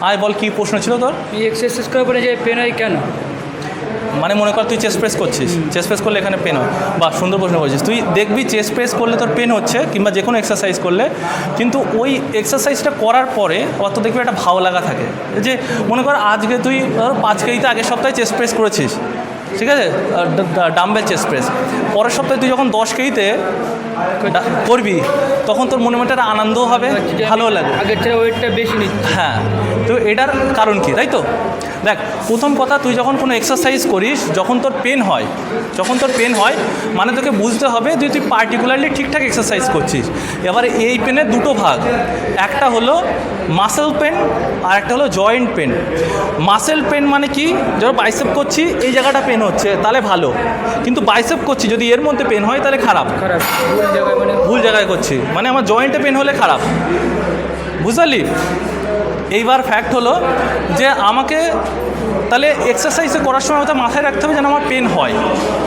আয় বল কী প্রশ্ন ছিল তোর? এই এক্সারসাইজ করার পরে যে পেন হয় কেন? মানে মনে কর তুই চেস্ট প্রেস করছিস, চেস্ট প্রেস করলে এখানে পেন হয়। বা সুন্দর প্রশ্ন করছিস। তুই দেখবি চেস্ট প্রেস করলে তোর পেন হচ্ছে, কিংবা যে কোনো এক্সারসাইজ করলে, কিন্তু ওই এক্সারসাইজটা করার পরে অত দেখবি একটা ভালো লাগা থাকে। যে মনে কর আজকে তুই 5 কেজিতে আগের সপ্তাহে চেস্ট প্রেস করেছিস, ঠিক আছে, ডাম্বেল চেস্ট প্রেস। পরের সপ্তাহে তুই যখন 10 কেজিতে করবি, তখন তোর মনে মনে একটা আনন্দও হবে, ভালো লাগে। আগের থেকে ওয়েটটা বেশি নিচ্ছে। হ্যাঁ, তো এটার কারণ কি, তাই তো? দেখ, প্রথম কথা, তুই যখন কোনো এক্সারসাইজ করিস, যখন তোর পেন হয়, মানে তোকে বুঝতে হবে যে তুই পার্টিকুলারলি ঠিকঠাক এক্সারসাইজ করছিস। এবারে এই পেনের দুটো ভাগ, একটা হলো মাসেল পেন আর একটা হলো জয়েন্ট পেন। মাসেল পেন মানে কি, যখন বাইসেপ করছি এই জায়গাটা পেন হচ্ছে তাহলে ভালো, কিন্তু বাইসেপ করছি যদি এর মধ্যে পেন হয় তাহলে খারাপ। ভুল জায়গায় করছি, মানে আমার জয়েন্টে পেন হলে খারাপ, বুঝলি? এইবার ফ্যাক্ট হলো যে আমাকে তাহলে এক্সারসাইজে করার সময় হয়তো মাথায় রাখতে হবে যেন আমার পেন হয়,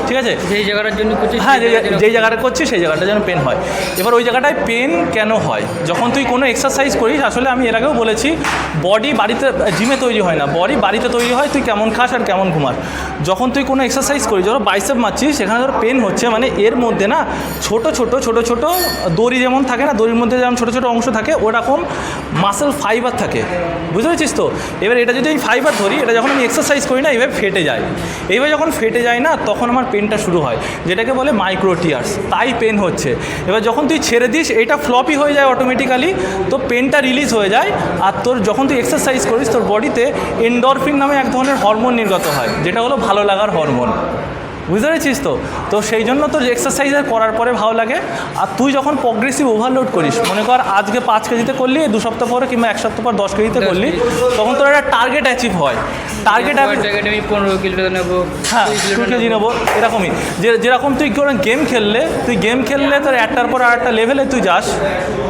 ঠিক আছে? যেই জায়গাটার জন্য করছি, হ্যাঁ, যেই জায়গাটা করছি সেই জায়গাটা যেন পেন হয়। এবার ওই জায়গাটায় পেন কেন হয়? যখন তুই কোনো এক্সারসাইজ করিস, আসলে আমি এর আগেও বলেছি, বডি বাড়িতে জিমে তৈরি হয় না, বডি বাড়িতে তৈরি হয় তুই কেমন খাস আর কেমন ঘুমাস। যখন তুই কোনো এক্সারসাইজ করিস, ধরো বাইসেপ মারছিস, সেখানে ধরো পেন হচ্ছে, মানে এর মধ্যে না ছোট ছোট দড়ি যেমন থাকে না, দড়ির মধ্যে যেমন ছোটো ছোটো অংশ থাকে, ওরকম মাসেল ফাইবার থাকে, বুঝতে পেরেছিস তো? এবার এটা যদি আমি ফাইবার ধরি, এটা যখন আমি এক্সারসাইজ করি না, এইভাবে ফেটে যায়। এইভাবে যখন ফেটে যায় না, তখন আমার পেনটা শুরু হয়, যেটাকে বলে মাইক্রো টিয়ার্স, তাই পেন হচ্ছে। এবার যখন তুই ছেড়ে দিস, এটা ফ্লপি হয়ে যায় অটোমেটিক্যালি, তো পেনটা রিলিজ হয়ে যায়। আর তোর যখন তুই এক্সারসাইজ করিস, তোর বডিতে এন্ডরফিন নামে এক ধরনের হরমোন নির্গত হয়, যেটা হলো ভালো লাগার হরমোন, বুঝতে পেরেছিস তো? তো সেই জন্য তোর এক্সারসাইজ করার পরে ভালো লাগে। আর তুই যখন প্রগ্রেসিভ ওভারলোড করিস, মনে কর আজকে 5 কেজিতে করলি, 2 সপ্তাহ পরে কিংবা 1 সপ্তাহ পর 10 কেজিতে করলি, তখন তোর একটা টার্গেট অ্যাচিভ হয়। টার্গেট আমি 15 কিলো নেবো, হ্যাঁ 2 কেজি নেবো, এরকমই। যেরকম তুই কোনো গেম খেললে তোর একটার পর আরেকটা লেভেলে তুই যাস,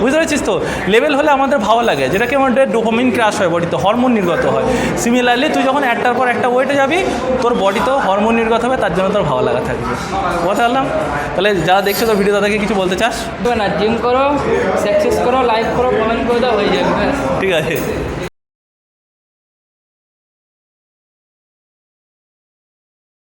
বুঝতে পেরেছিস তো? লেভেল হলে আমাদের ভালো লাগে, যেটাকে আমাদের ডোপামিন ক্রাশ হয়, বডিতে হরমোন নির্গত হয়। সিমিলারলি তুই যখন একটার পর একটা ওয়েটে যাবি, তোর বডিতেও হরমোন নির্গত হবে, তার জন্য তোর ভালো লাগা থাকবে। কথা বললাম। তাহলে যারা দেখছো তোর ভিডিও, তাদেরকে কিছু বলতে চাস? না, জিম করো, সাকসেস করো, লাইভ করো, কমেন্ট করে দাও, হয়ে যাবে। ঠিক আছে।